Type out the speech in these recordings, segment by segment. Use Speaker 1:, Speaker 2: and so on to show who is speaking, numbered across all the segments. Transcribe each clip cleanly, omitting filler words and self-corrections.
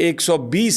Speaker 1: 120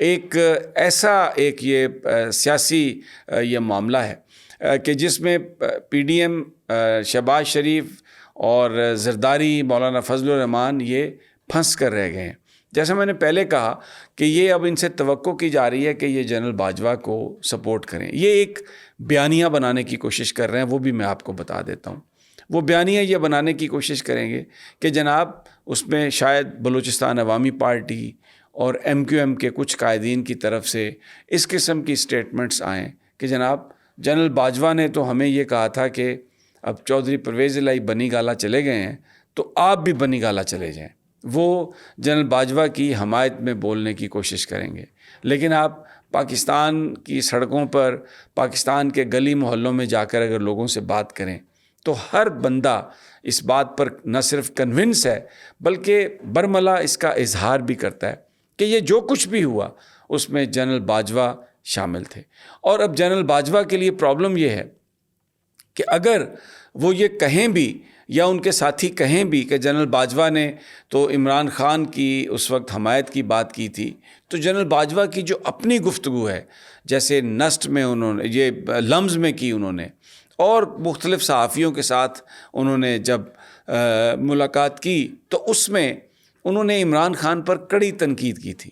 Speaker 1: ایک ایسا ایک یہ سیاسی یہ معاملہ ہے کہ جس میں پی ڈی ایم شہباز شریف اور زرداری مولانا فضل الرحمان یہ پھنس کر رہ گئے ہیں. جیسا میں نے پہلے کہا کہ یہ اب ان سے توقع کی جا رہی ہے کہ یہ جنرل باجوہ کو سپورٹ کریں. یہ ایک بیانیہ بنانے کی کوشش کر رہے ہیں, وہ بھی میں آپ کو بتا دیتا ہوں. وہ بیانیہ یہ بنانے کی کوشش کریں گے کہ جناب اس میں شاید بلوچستان عوامی پارٹی اور ایم کیو ایم کے کچھ قائدین کی طرف سے اس قسم کی سٹیٹمنٹس آئیں کہ جناب جنرل باجوہ نے تو ہمیں یہ کہا تھا کہ اب چودھری پرویز الہی بنی گالہ چلے گئے ہیں تو آپ بھی بنی گالہ چلے جائیں. وہ جنرل باجوہ کی حمایت میں بولنے کی کوشش کریں گے. لیکن آپ پاکستان کی سڑکوں پر, پاکستان کے گلی محلوں میں جا کر اگر لوگوں سے بات کریں تو ہر بندہ اس بات پر نہ صرف کنونس ہے بلکہ برملا اس کا اظہار بھی کرتا ہے کہ یہ جو کچھ بھی ہوا اس میں جنرل باجوہ شامل تھے. اور اب جنرل باجوہ کے لیے پرابلم یہ ہے کہ اگر وہ یہ کہیں بھی یا ان کے ساتھی کہیں بھی کہ جنرل باجوہ نے تو عمران خان کی اس وقت حمایت کی بات کی تھی, تو جنرل باجوہ کی جو اپنی گفتگو ہے جیسے نسٹ میں انہوں نے یہ لمز میں کی, انہوں نے اور مختلف صحافیوں کے ساتھ انہوں نے جب ملاقات کی تو اس میں انہوں نے عمران خان پر کڑی تنقید کی تھی,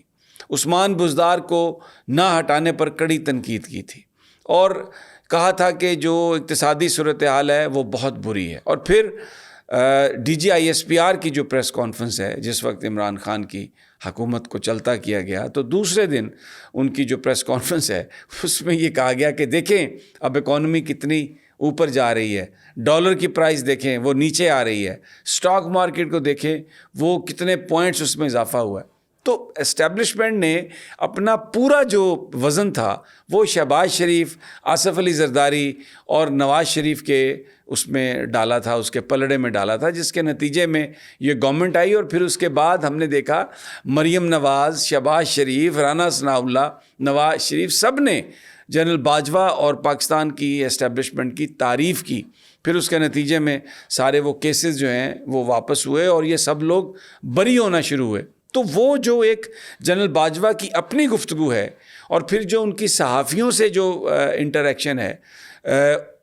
Speaker 1: عثمان بزدار کو نہ ہٹانے پر کڑی تنقید کی تھی اور کہا تھا کہ جو اقتصادی صورتحال ہے وہ بہت بری ہے. اور پھر D G I S P R کی جو پریس کانفرنس ہے جس وقت عمران خان کی حکومت کو چلتا کیا گیا, تو دوسرے دن ان کی جو پریس کانفرنس ہے اس میں یہ کہا گیا کہ دیکھیں اب اکانومی کتنی اوپر جا رہی ہے, ڈالر کی پرائس دیکھیں وہ نیچے آ رہی ہے, اسٹاک مارکیٹ کو دیکھیں وہ کتنے پوائنٹس اس میں اضافہ ہوا ہے. تو اسٹیبلشمنٹ نے اپنا پورا جو وزن تھا وہ شہباز شریف, آصف علی زرداری اور نواز شریف کے اس میں ڈالا تھا, اس کے پلڑے میں ڈالا تھا, جس کے نتیجے میں یہ گورنمنٹ آئی. اور پھر اس کے بعد ہم نے دیکھا مریم نواز, شہباز شریف, رانا ثناء اللہ, نواز شریف سب نے جنرل باجوہ اور پاکستان کی اسٹیبلشمنٹ کی تعریف کی. پھر اس کے نتیجے میں سارے وہ کیسز جو ہیں وہ واپس ہوئے اور یہ سب لوگ بری ہونا شروع ہوئے. تو وہ جو ایک جنرل باجوہ کی اپنی گفتگو ہے اور پھر جو ان کی صحافیوں سے جو انٹریکشن ہے,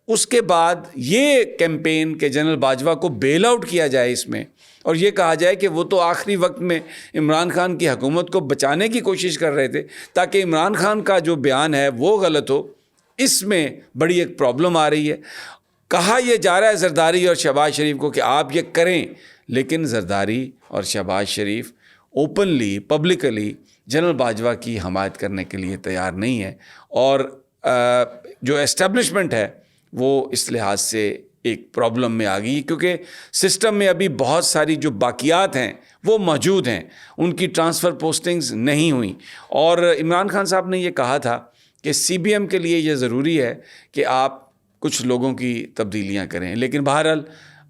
Speaker 1: اس کے بعد یہ کیمپین کہ جنرل باجوہ کو بیل آؤٹ کیا جائے اس میں اور یہ کہا جائے کہ وہ تو آخری وقت میں عمران خان کی حکومت کو بچانے کی کوشش کر رہے تھے تاکہ عمران خان کا جو بیان ہے وہ غلط ہو, اس میں بڑی ایک پرابلم آ رہی ہے. کہا یہ جا رہا ہے زرداری اور شہباز شریف کو کہ آپ یہ کریں, لیکن زرداری اور شہباز شریف اوپنلی پبلکلی جنرل باجوہ کی حمایت کرنے کے لیے تیار نہیں ہے. اور جو اسٹیبلشمنٹ ہے وہ اس لحاظ سے ایک پرابلم میں آ گئی کیونکہ سسٹم میں ابھی بہت ساری جو باقیات ہیں وہ موجود ہیں, ان کی ٹرانسفر پوسٹنگز نہیں ہوئیں. اور عمران خان صاحب نے یہ کہا تھا کہ سی بی ایم کے لیے یہ ضروری ہے کہ آپ کچھ لوگوں کی تبدیلیاں کریں. لیکن بہرحال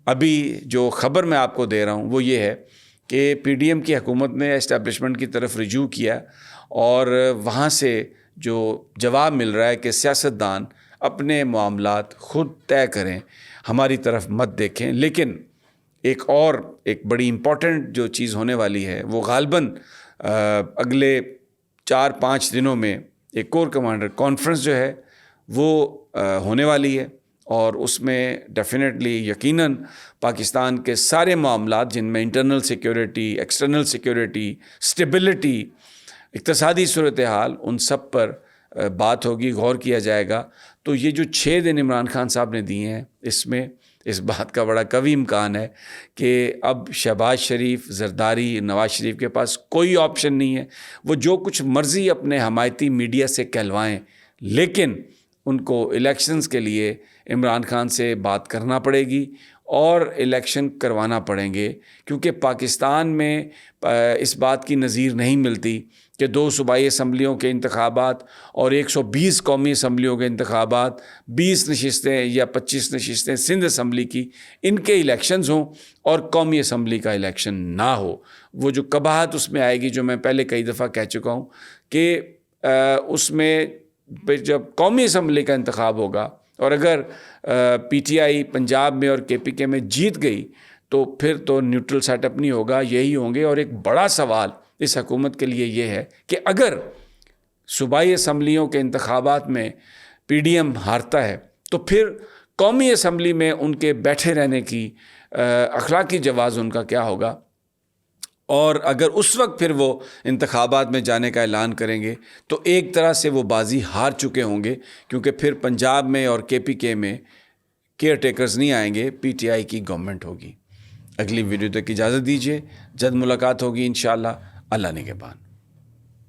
Speaker 1: ابھی جو خبر میں آپ کو دے رہا ہوں وہ یہ ہے کہ پی ڈی ایم کی حکومت نے اسٹیبلشمنٹ کی طرف رجوع کیا اور وہاں سے جو جواب مل رہا ہے کہ سیاستدان اپنے معاملات خود طے کریں, ہماری طرف مت دیکھیں. لیکن ایک بڑی امپورٹنٹ جو چیز ہونے والی ہے وہ غالباً اگلے 4-5 دنوں میں ایک کور کمانڈر کانفرنس جو ہے وہ ہونے والی ہے اور اس میں ڈیفینیٹلی یقیناً پاکستان کے سارے معاملات جن میں internal security, external security, stability, اقتصادی صورتحال, ان سب پر بات ہوگی, غور کیا جائے گا. تو یہ جو 6 دن عمران خان صاحب نے دیے ہیں اس میں اس بات کا بڑا قوی امکان ہے کہ اب شہباز شریف, زرداری, نواز شریف کے پاس کوئی آپشن نہیں ہے. وہ جو کچھ مرضی اپنے حمایتی میڈیا سے کہلوائیں, لیکن ان کو الیکشنز کے لیے عمران خان سے بات کرنا پڑے گی اور الیکشن کروانا پڑیں گے, کیونکہ پاکستان میں اس بات کی نظیر نہیں ملتی کہ 2 صوبائی اسمبلیوں کے انتخابات اور 120 قومی اسمبلیوں کے انتخابات, 20 نشستیں یا 25 نشستیں سندھ اسمبلی کی, ان کے الیکشنز ہوں اور قومی اسمبلی کا الیکشن نہ ہو. وہ جو قباحت اس میں آئے گی, جو میں پہلے کئی دفعہ کہہ چکا ہوں کہ اس میں جب قومی اسمبلی کا انتخاب ہوگا اور اگر پی ٹی آئی پنجاب میں اور کے پی کے میں جیت گئی تو پھر تو نیوٹرل سیٹ اپ نہیں ہوگا, یہی ہوں گے. اور ایک بڑا سوال اس حکومت کے لیے یہ ہے کہ اگر صوبائی اسمبلیوں کے انتخابات میں پی ڈی ایم ہارتا ہے تو پھر قومی اسمبلی میں ان کے بیٹھے رہنے کی اخلاقی جواز ان کا کیا ہوگا؟ اور اگر اس وقت پھر وہ انتخابات میں جانے کا اعلان کریں گے تو ایک طرح سے وہ بازی ہار چکے ہوں گے، کیونکہ پھر پنجاب میں اور کے پی کے میں کیئر ٹیکرز نہیں آئیں گے، پی ٹی آئی کی گورنمنٹ ہوگی۔ اگلی ویڈیو تک اجازت دیجیے، جلد ملاقات ہوگی انشاءاللہ۔ اللہ نگہبان۔